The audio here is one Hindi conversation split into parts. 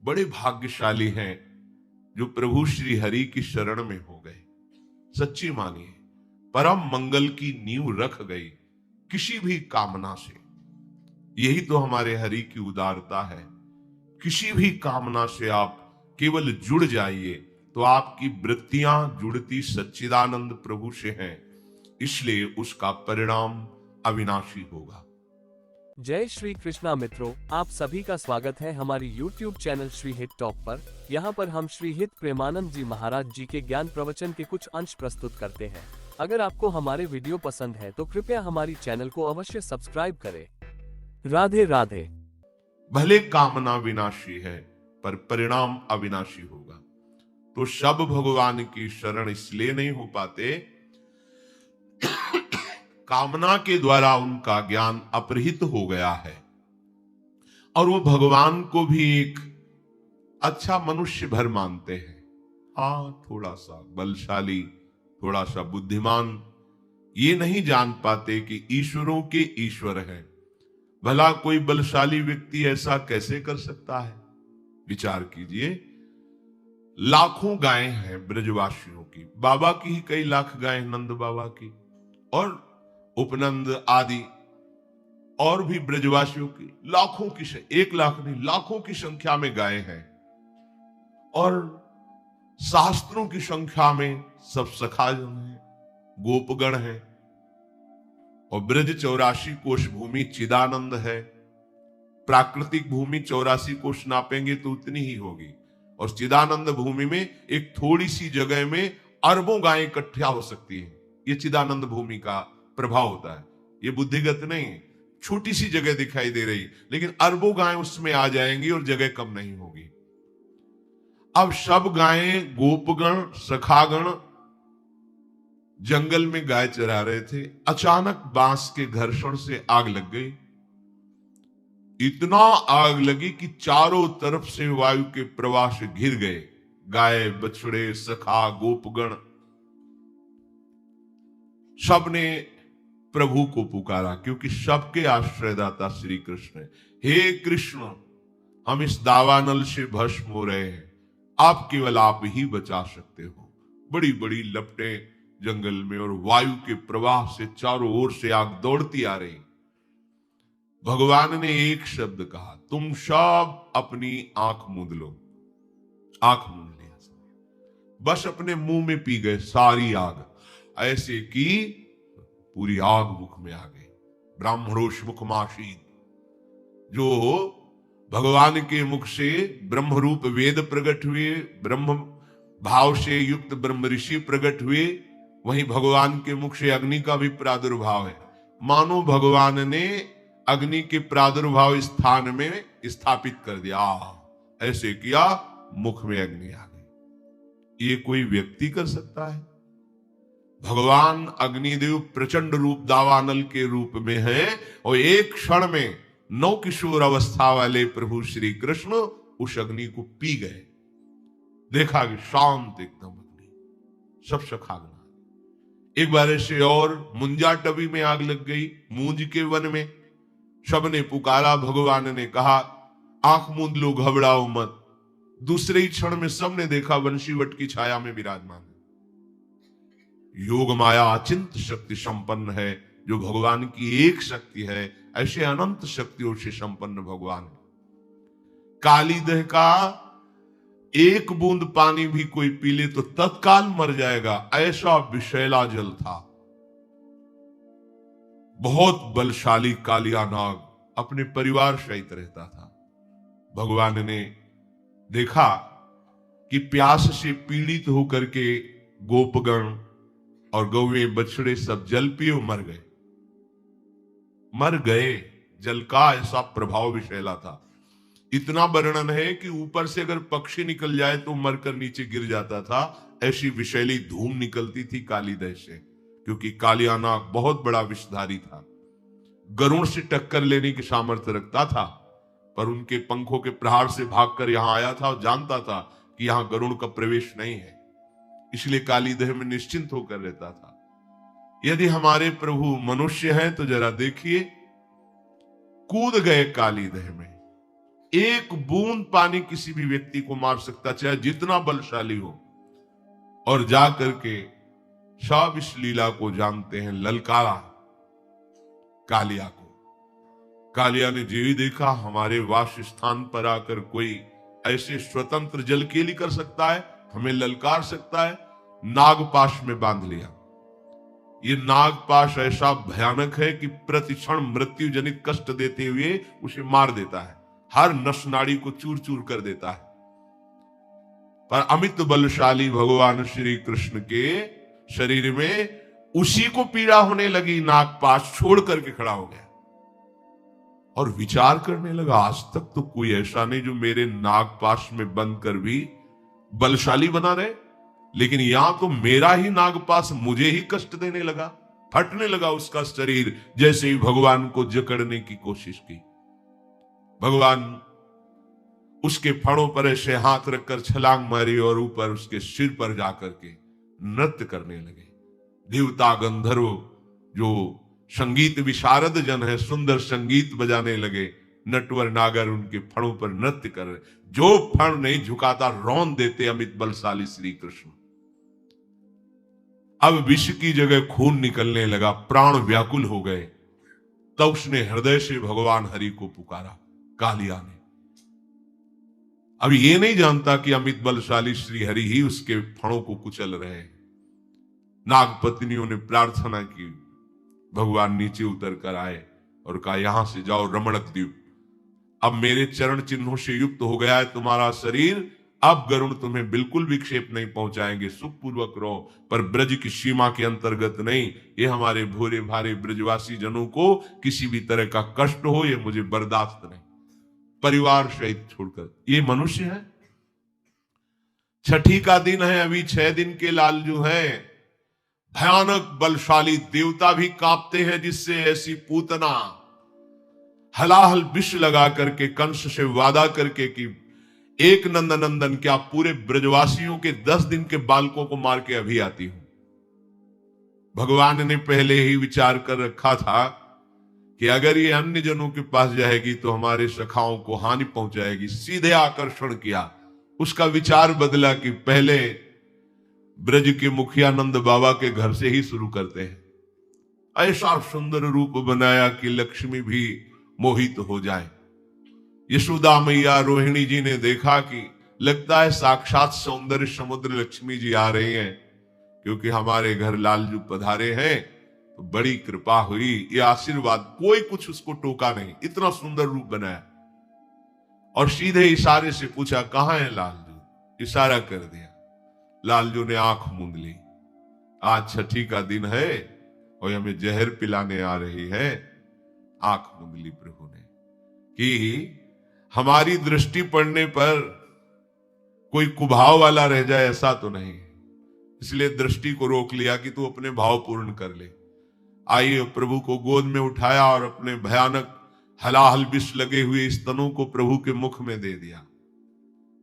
बड़े भाग्यशाली हैं जो प्रभु श्री हरि की शरण में हो गए। सच्ची मानिए, परम मंगल की नींव रख गई किसी भी कामना से। यही तो हमारे हरि की उदारता है। किसी भी कामना से आप केवल जुड़ जाइए तो आपकी वृत्तियां जुड़ती सच्चिदानंद प्रभु से हैं, इसलिए उसका परिणाम अविनाशी होगा। जय श्री कृष्णा मित्रों, आप सभी का स्वागत है हमारी YouTube चैनल श्री हित टॉक पर। यहाँ पर हम श्री हित प्रेमानंद जी महाराज जी के ज्ञान प्रवचन के कुछ अंश प्रस्तुत करते हैं। अगर आपको हमारे वीडियो पसंद है तो कृपया हमारी चैनल को अवश्य सब्सक्राइब करें। राधे राधे। भले कामना विनाशी है पर परिणाम अविनाशी होगा। तो सब भगवान की शरण इसलिए नहीं हो पाते, कामना के द्वारा उनका ज्ञान अपहृत हो गया है और वो भगवान को भी एक अच्छा मनुष्य भर मानते हैं। हाँ, थोड़ा सा बलशाली, थोड़ा सा बुद्धिमान, ये नहीं जान पाते कि ईश्वरों के ईश्वर हैं। भला कोई बलशाली व्यक्ति ऐसा कैसे कर सकता है? विचार कीजिए, लाखों गायें हैं ब्रजवासियों की, बाबा की ही कई लाख गायें, नंद बाबा की और उपनंद आदि और भी ब्रजवासियों की लाखों की, 1 लाख नहीं, लाखों की संख्या में गायें हैं और शास्त्रों की संख्या में सब सखाजन हैं, गोपगण हैं और ब्रज 84 कोश भूमि चिदानंद है। प्राकृतिक भूमि 84 कोश नापेंगे तो उतनी ही होगी और चिदानंद भूमि में एक थोड़ी सी जगह में अरबों गायें इकट्ठा हो सकती है। ये चिदानंद भूमि का प्रभाव होता है। ये बुद्धिगत नहीं, छोटी सी जगह दिखाई दे रही लेकिन अरबों गायें उसमें आ जाएंगी और जगह कम नहीं होगी। अब सब गायें, गोपगण, सखागण जंगल में गाय चरा रहे थे। अचानक बांस के घर्षण से आग लग गई। इतना आग लगी कि चारों तरफ से वायु के प्रवाह से घिर गए गाय, बछड़े, सखा, गोपगण। सबने प्रभु को पुकारा क्योंकि सबके आश्रयदाता श्री कृष्ण है। हे कृष्ण, हम इस दावानल से भस्म हो रहे हैं, आप केवल आप ही बचा सकते हो। बड़ी बड़ी लपटें जंगल में और वायु के प्रवाह से चारों ओर से आग दौड़ती आ रही। भगवान ने एक शब्द कहा, तुम सब अपनी आंख मूंद लो। आंख मूंद लिया, बस अपने मुंह में पी गए सारी आग, ऐसे कि पूरी आग मुख में आ गई। ब्राह्मणोष मुखमाशीत, जो भगवान के मुख से ब्रह्म रूप वेद प्रकट हुए, ब्रह्म भाव से युक्त ब्रह्म ऋषि प्रकट हुए, वहीं भगवान के मुख से अग्नि का भी प्रादुर्भाव है। मानो भगवान ने अग्नि के प्रादुर्भाव स्थान में स्थापित कर दिया, ऐसे किया, मुख में अग्नि आ गई। ये कोई व्यक्ति कर सकता है? भगवान अग्निदेव प्रचंड रूप दावानल के रूप में है और एक क्षण में 9 किशोर अवस्था वाले प्रभु श्री कृष्ण उस अग्नि को पी गए। देखा कि शांत एकदम अग्नि, सब सखागना। एक बार ऐसे और मुंजा टबी में आग लग गई, मूंज के वन में। सबने पुकारा, भगवान ने कहा आंख मूंद लो, घबराओ मत। दूसरे ही क्षण में सबने देखा वंशीवट की छाया में विराजमान है। योग माया अचिंत शक्ति संपन्न है, जो भगवान की एक शक्ति है, ऐसे अनंत शक्तियों से संपन्न भगवान है। काली दह का एक बूंद पानी भी कोई पी ले तो तत्काल मर जाएगा, ऐसा विषैला जल था। बहुत बलशाली कालिया नाग अपने परिवार सहित रहता था। भगवान ने देखा कि प्यास से पीड़ित होकर के गोपगण और गौवें, बछड़े सब जल पिए मर गए। जल का ऐसा प्रभाव विषैला था। इतना वर्णन है कि ऊपर से अगर पक्षी निकल जाए तो मरकर नीचे गिर जाता था। ऐसी विषैली धूम निकलती थी काली दह से, क्योंकि कालिया नाग बहुत बड़ा विषधारी था। गरुड़ से टक्कर लेने की सामर्थ्य रखता था, पर उनके पंखों के प्रहार से भागकर यहां आया था और जानता था कि यहां गरुड़ का प्रवेश नहीं है, इसलिए काली दह में निश्चिंत होकर रहता था। यदि हमारे प्रभु मनुष्य हैं तो जरा देखिए, कूद गए काली दह में, एक बूंद पानी किसी भी व्यक्ति को मार सकता, चाहे जितना बलशाली हो। और जा करके सब इस लीला को जानते हैं, ललकारा कालिया को। कालिया ने जो ही देखा, हमारे वास स्थान पर आकर कोई ऐसे स्वतंत्र जल केली कर सकता है, हमें ललकार सकता है, नागपाश में बांध लिया। ये नागपाश ऐसा भयानक है कि प्रतिक्षण मृत्यु जनित कष्ट देते हुए उसे मार देता है, हर नस नाड़ी को चूर चूर कर देता है। पर अमित बलशाली भगवान श्री कृष्ण के शरीर में उसी को पीड़ा होने लगी, नागपाश छोड़ करके खड़ा हो गया और विचार करने लगा, आज तक तो कोई ऐसा नहीं जो मेरे नागपाश में बंद कर भी बलशाली बना रहे, लेकिन यहां तो मेरा ही नागपाश मुझे ही कष्ट देने लगा। फटने लगा उसका शरीर जैसे ही भगवान को जकड़ने की कोशिश की। भगवान उसके फड़ों पर ऐसे हाथ रखकर छलांग मारी और ऊपर उसके सिर पर जाकर के नृत्य करने लगे। देवता गंधर्व जो संगीत विशारद जन है, सुंदर संगीत बजाने लगे। नटवर नागर उनके फणों पर नृत्य कर रहे, जो फण नहीं झुकाता रौंद देते अमित बलशाली श्री कृष्ण। अब विष की जगह खून निकलने लगा, प्राण व्याकुल हो गए। तब उसने हृदय से भगवान हरि को पुकारा, कालिया ने। अब ये नहीं जानता कि अमित बलशाली श्री हरि ही उसके फणों को कुचल रहे हैं। नागपत्नियों ने प्रार्थना की, भगवान नीचे उतर कर आए और कहा, यहां से जाओ रमणक द्वीप, अब मेरे चरण चिन्हों से युक्त हो गया है तुम्हारा शरीर, अब गरुण तुम्हें बिल्कुल विक्षेप नहीं पहुंचाएंगे, सुखपूर्वक रहो, पर ब्रज की सीमा के अंतर्गत नहीं। ये हमारे भोरे भारे ब्रजवासी जनों को किसी भी तरह का कष्ट हो, ये मुझे बर्दाश्त नहीं। परिवार सहित छोड़कर, ये मनुष्य है। छठी का दिन है, अभी 6 दिन के लालजू हैं। भयानक बलशाली देवता भी कांपते हैं, जिससे ऐसी पूतना हलाहल विष लगा करके कंस से वादा करके कि एक नंदन क्या पूरे ब्रजवासियों के 10 दिन के बालकों को मार के अभी आती हूं। भगवान ने पहले ही विचार कर रखा था कि अगर ये अन्य जनों के पास जाएगी तो हमारे सखाओं को हानि पहुंचाएगी। सीधे आकर्षण किया, उसका विचार बदला कि पहले ब्रज के मुखिया नंद बाबा के घर से ही शुरू करते हैं। ऐसा सुंदर रूप बनाया कि लक्ष्मी भी मोहित हो जाए। यशोदा मैया रोहिणी जी ने देखा कि लगता है साक्षात सौंदर्य समुद्र लक्ष्मी जी आ रही हैं, क्योंकि हमारे घर लालजू पधारे हैं, तो बड़ी कृपा हुई, ये आशीर्वाद। कोई कुछ उसको टोका नहीं, इतना सुंदर रूप बनाया। और सीधे इशारे से पूछा, कहां है लालजू? इशारा कर दिया। लालजू ने आंख मूंद ली। आज छठी का दिन है और हमें जहर पिलाने आ रही है। आंख मूंद ली प्रभु ने कि हमारी दृष्टि पड़ने पर कोई कुभाव वाला रह जाए, ऐसा तो नहीं। इसलिए दृष्टि को रोक लिया कि तू अपने भाव पूर्ण कर ले। आइए, प्रभु को गोद में उठाया और अपने भयानक हलाहल विष लगे हुए स्तनों को प्रभु के मुख में दे दिया।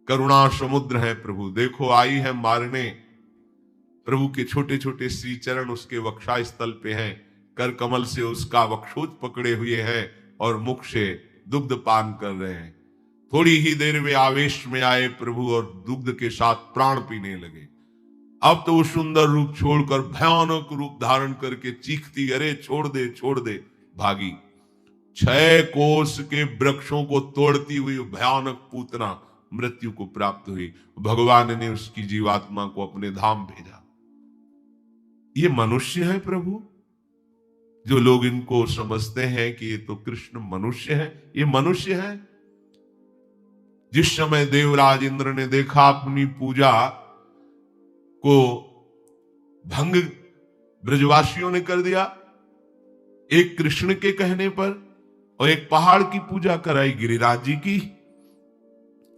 करुणा समुद्र है प्रभु, देखो आई है मारने। प्रभु के छोटे छोटे श्री चरण उसके वक्षा स्थल पे हैं, कर कमल से उसका वक्षोज पकड़े हुए हैं और मुख से दुग्ध पान कर रहे हैं। थोड़ी ही देर में आवेश में आए प्रभु और दुग्ध के साथ प्राण पीने लगे। अब तो वो सुंदर रूप छोड़कर भयानक रूप धारण करके चीखती, अरे छोड़ दे छोड़ दे, भागी। 6 कोस के वृक्षों को तोड़ती हुई भयानक पूतना मृत्यु को प्राप्त हुई। भगवान ने उसकी जीवात्मा को अपने धाम भेजा। ये मनुष्य है प्रभु? जो लोग इनको समझते हैं कि ये तो कृष्ण मनुष्य है, ये मनुष्य है। जिस समय देवराज इंद्र ने देखा अपनी पूजा को भंग ब्रजवासियों ने कर दिया, एक कृष्ण के कहने पर, और एक पहाड़ की पूजा कराई गिरिराज जी की।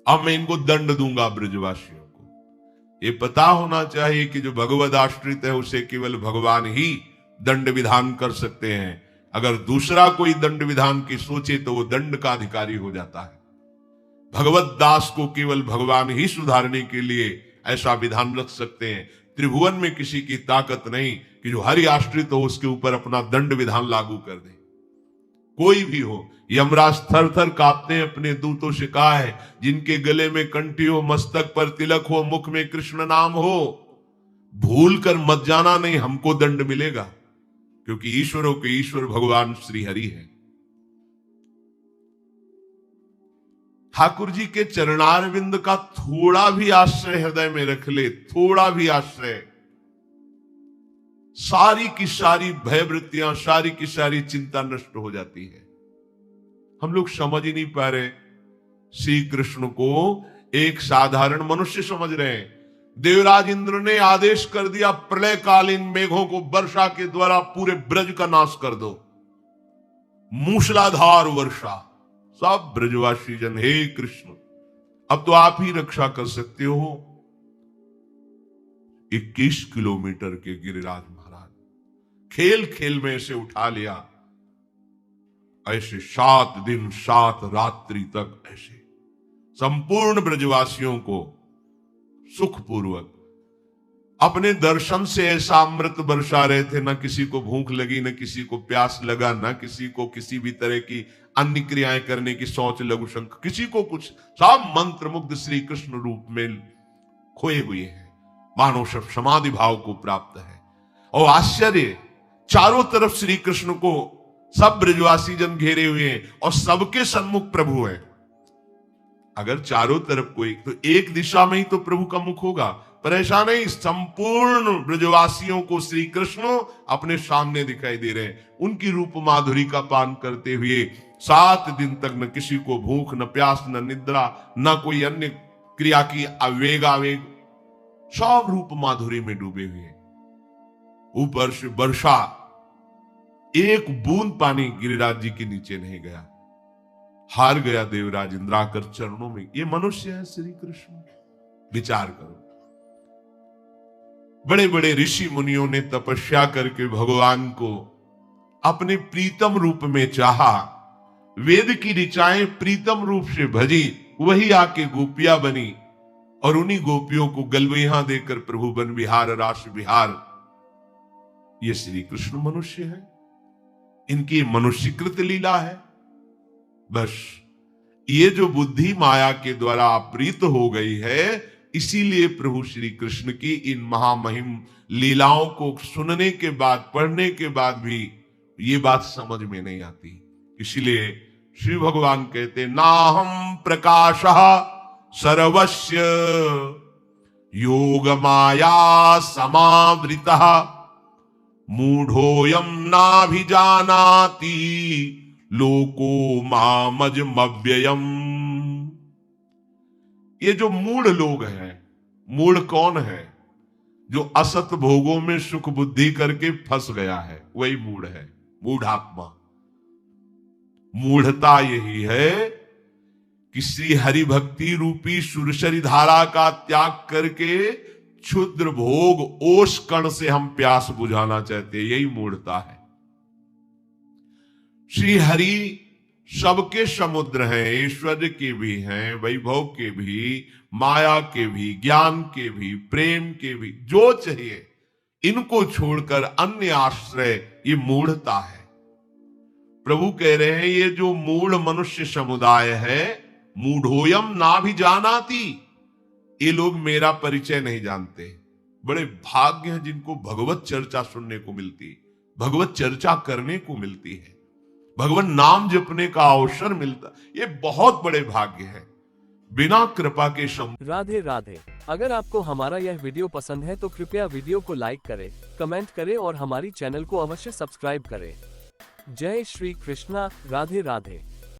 अब मैं इनको दंड दूंगा ब्रजवासियों को। ये पता होना चाहिए कि जो भगवद आश्रित है उसे केवल भगवान ही दंड विधान कर सकते हैं। अगर दूसरा कोई दंड विधान की सोचे तो वो दंड का अधिकारी हो जाता है। भगवत दास को केवल भगवान ही सुधारने के लिए ऐसा विधान रख सकते हैं। त्रिभुवन में किसी की ताकत नहीं कि जो हरि आश्रित हो उसके ऊपर अपना दंड विधान लागू कर दे। कोई भी हो। यमराज थर थर कांपते हैं, अपने दूतों से कहा है, जिनके गले में कंठी हो, मस्तक पर तिलक हो, मुख में कृष्ण नाम हो, भूल कर मत जाना, नहीं हमको दंड मिलेगा, क्योंकि ईश्वरों के ईश्वर भगवान श्री हरि है। ठाकुर जी के चरणारविंद का थोड़ा भी आश्रय हृदय में रख ले, थोड़ा भी आश्रय, सारी की सारी भयवृत्तियां, सारी की सारी चिंता नष्ट हो जाती है। हम लोग समझ ही नहीं पा रहे, श्री कृष्ण को एक साधारण मनुष्य समझ रहे हैं। देवराज इंद्र ने आदेश कर दिया, प्रलयकालीन मेघों को वर्षा के द्वारा पूरे ब्रज का नाश कर दो, मूसलाधार वर्षा, सब ब्रजवासी जन, हे कृष्ण अब तो आप ही रक्षा कर सकते हो। 21 किलोमीटर के गिरिराज महाराज खेल खेल में ऐसे उठा लिया, ऐसे 7 दिन 7 रात्रि तक ऐसे संपूर्ण ब्रजवासियों को सुखपूर्वक अपने दर्शन से ऐसा अमृत बरसा रहे थे। न किसी को भूख लगी, न किसी को प्यास लगा, न किसी को किसी भी तरह की अन्य क्रियाएं करने की सोच, लघु शंख, किसी को कुछ, सब मंत्र मुग्ध श्री कृष्ण रूप में खोए हुए हैं, मानो सब समाधि भाव को प्राप्त है। और आश्चर्य, चारों तरफ श्री कृष्ण को सब ब्रजवासी जन घेरे हुए हैं और सबके सन्मुख प्रभु है। अगर चारों तरफ कोई, तो एक दिशा में ही तो प्रभु का मुख होगा, पर ऐसा नहीं, संपूर्ण ब्रजवासियों को श्री कृष्ण अपने सामने दिखाई दे रहे हैं, उनकी रूप माधुरी का पान करते हुए 7 दिन तक न किसी को भूख, न प्यास, न निद्रा, न कोई अन्य क्रिया की आवेग, सब रूप माधुरी में डूबे हुए। ऊपर से वर्षा, एक बूंद पानी गिरिराज जी के नीचे नहीं गया। हार गया देवराज इंद्र आकर चरणों में। ये मनुष्य है श्री कृष्ण, विचार करो। बड़े बड़े ऋषि मुनियों ने तपस्या करके भगवान को अपने प्रीतम रूप में चाहा, वेद की ऋचाएं प्रीतम रूप से भजी, वही आके गोपियां बनी और उन्हीं गोपियों को गलवैया देकर प्रभु बन विहार रास विहार। ये श्री कृष्ण मनुष्य है, इनकी मनुष्यकृत लीला है। बस ये जो बुद्धि माया के द्वारा अपहृत हो गई है, इसीलिए प्रभु श्री कृष्ण की इन महामहिम लीलाओं को सुनने के बाद, पढ़ने के बाद भी ये बात समझ में नहीं आती। इसीलिए श्री भगवान कहते, नाहम प्रकाशः सर्वस्य योग माया समावृतः मूढ़ोयम नाभिजानाति लोको मामजमव्ययम्। ये जो मूढ़ लोग हैं, मूढ़ कौन है? जो असत भोगों में सुख बुद्धि करके फंस गया है, वही मूढ़ है, मूढ़ात्मा। मूढ़ता यही है कि श्री हरि भक्ति रूपी सुरसरी धारा का त्याग करके क्षुद्र भोग ओस कण से हम प्यास बुझाना चाहते हैं, यही मूढ़ता है। श्री हरि सबके समुद्र हैं, ऐश्वर्य के भी हैं, वैभव के भी, माया के भी, ज्ञान के भी, प्रेम के भी, जो चाहिए इनको छोड़कर अन्य आश्रय, ये मूढ़ता है। प्रभु कह रहे हैं, ये जो मूढ़ मनुष्य समुदाय है, मूढ़ोयम नाभिजानाति, ये लोग मेरा परिचय नहीं जानते। बड़े भाग्य हैं जिनको भगवत चर्चा सुनने को मिलती, भगवत चर्चा करने को मिलती है, भगवान नाम जपने का अवसर मिलता, ये बहुत बड़े भाग्य है। बिना कृपा के राधे राधे। अगर आपको हमारा यह वीडियो पसंद है तो कृपया वीडियो को लाइक करें, कमेंट करें और हमारी चैनल को अवश्य सब्सक्राइब करें। जय श्री कृष्णा। राधे राधे।